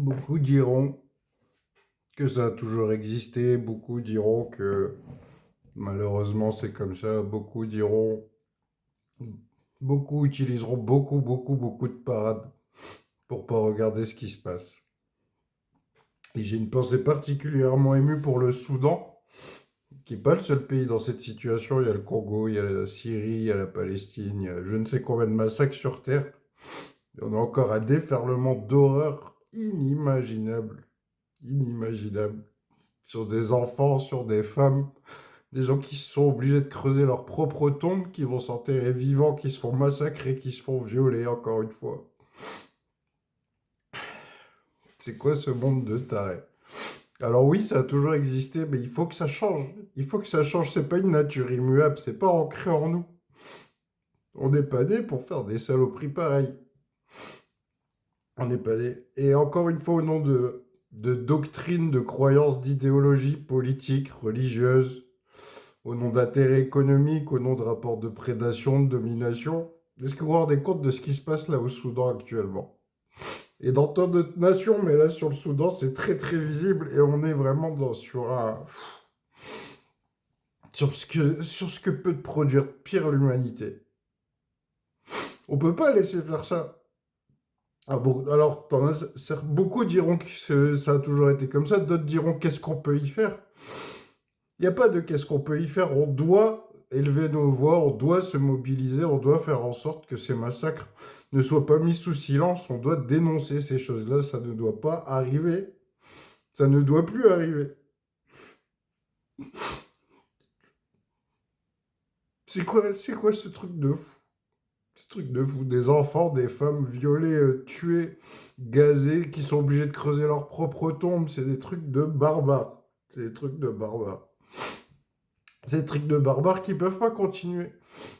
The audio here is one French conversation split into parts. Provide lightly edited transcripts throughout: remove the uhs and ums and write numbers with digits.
Beaucoup diront que ça a toujours existé, beaucoup diront que malheureusement c'est comme ça, beaucoup utiliseront beaucoup de parades pour pas regarder ce qui se passe. Et j'ai une pensée particulièrement émue pour le Soudan, qui n'est pas le seul pays dans cette situation. Il y a le Congo, il y a la Syrie, il y a la Palestine, il y a je ne sais combien de massacres sur Terre. Et on a encore un déferlement d'horreur inimaginable, sur des enfants, sur des femmes, des gens qui sont obligés de creuser leur propre tombe, qui vont s'enterrer vivants, qui se font massacrer, qui se font violer, encore une fois. C'est quoi ce monde de tarés? Alors oui, ça a toujours existé, mais il faut que ça change. Il faut que ça change, c'est pas une nature immuable, c'est pas ancré en nous. On n'est pas né pour faire des saloperies pareilles. On n'est pas né. Et encore une fois, au nom de doctrines, de croyances, d'idéologies politiques, religieuses, au nom d'intérêts économiques, au nom de rapports de prédation, de domination. Est-ce que vous vous rendez compte de ce qui se passe là au Soudan actuellement? Et dans tant d'autres nations, mais là sur le Soudan, c'est très visible et on est vraiment sur ce que peut produire pire l'humanité. On peut pas laisser faire ça. Ah bon, alors, beaucoup diront que ça a toujours été comme ça, d'autres diront qu'est-ce qu'on peut y faire. Il n'y a pas de qu'est-ce qu'on peut y faire. On doit élever nos voix, on doit se mobiliser, on doit faire en sorte que ces massacres ne soient pas mis sous silence. On doit dénoncer ces choses-là. Ça ne doit pas arriver. Ça ne doit plus arriver. C'est quoi ce truc de fou? Ce truc de fou. Des enfants, des femmes violées, tuées, gazées, qui sont obligés de creuser leur propre tombe. C'est des trucs de barbares. C'est des trucs de barbares. C'est des trucs de barbares qui peuvent pas continuer.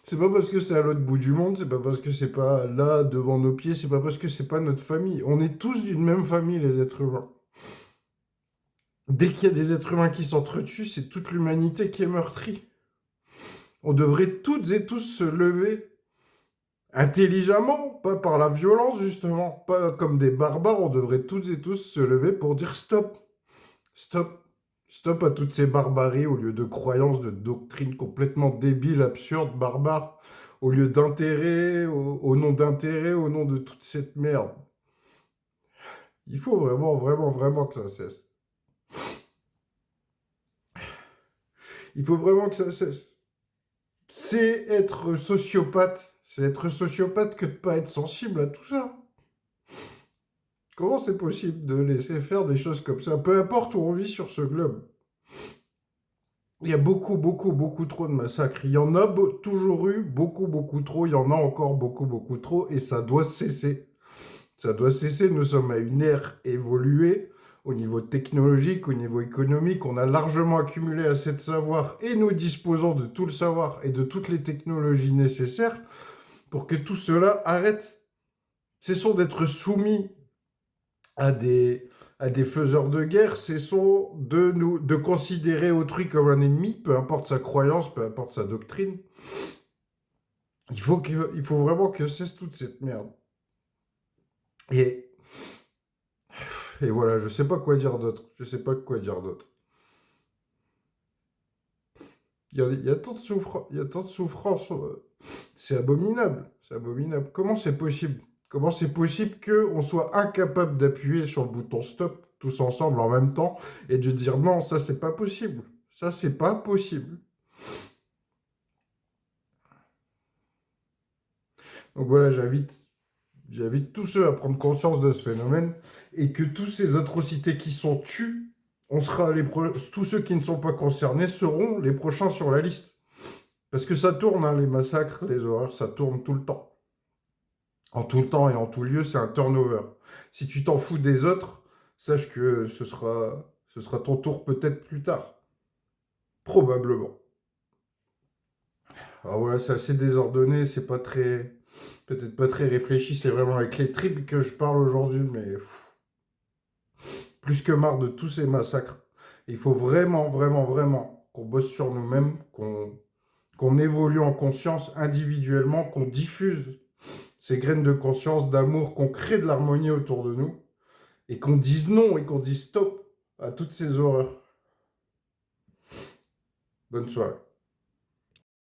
C'est pas parce que c'est à l'autre bout du monde, c'est pas parce que c'est pas là devant nos pieds, c'est pas parce que c'est pas notre famille. On est tous d'une même famille, les êtres humains. Dès qu'il y a des êtres humains qui s'entretuent, c'est toute l'humanité qui est meurtrie. On devrait toutes et tous se lever intelligemment, pas par la violence justement, pas comme des barbares. On devrait toutes et tous se lever pour dire stop, stop. Stop à toutes ces barbaries au lieu de croyances, de doctrines complètement débiles, absurdes, barbares, au lieu d'intérêt, au nom d'intérêt, au nom de toute cette merde. Il faut vraiment que ça cesse. Il faut vraiment que ça cesse. C'est être sociopathe. C'est être sociopathe que de ne pas être sensible à tout ça. Comment c'est possible de laisser faire des choses comme ça, peu importe où on vit sur ce globe? Il y a beaucoup trop de massacres. Il y en a toujours eu beaucoup trop. Il y en a encore beaucoup trop. Et ça doit cesser. Ça doit cesser. Nous sommes à une ère évoluée au niveau technologique, au niveau économique. On a largement accumulé assez de savoir et nous disposons de tout le savoir et de toutes les technologies nécessaires pour que tout cela arrête. Cessons d'être soumis à des faiseurs de guerre, cessons de considérer autrui comme un ennemi, peu importe sa croyance, peu importe sa doctrine. Il faut vraiment que cesse toute cette merde. Et, et voilà, je sais pas quoi dire d'autre. Je sais pas quoi dire d'autre. Il y a tant de souffrance, il y a tant de souffrance. C'est abominable. C'est abominable. Comment c'est possible? Comment c'est possible qu'on soit incapable d'appuyer sur le bouton stop tous ensemble en même temps et de dire non, ça c'est pas possible. Ça c'est pas possible. Donc voilà, j'invite tous ceux à prendre conscience de ce phénomène et que toutes ces atrocités qui sont tues, tous ceux qui ne sont pas concernés seront les prochains sur la liste. Parce que ça tourne, hein, les massacres, les horreurs, ça tourne tout le temps. En tout temps et en tout lieu, c'est un turnover. Si tu t'en fous des autres, sache que ce sera ton tour peut-être plus tard. Probablement. Alors voilà, c'est assez désordonné, c'est pas très... Peut-être pas très réfléchi, c'est vraiment avec les tripes que je parle aujourd'hui, mais plus que marre de tous ces massacres. Il faut vraiment qu'on bosse sur nous-mêmes, qu'on évolue en conscience individuellement, qu'on diffuse ces graines de conscience, d'amour, qu'on crée de l'harmonie autour de nous. et qu'on dise non et qu'on dise stop à toutes ces horreurs. Bonne soirée.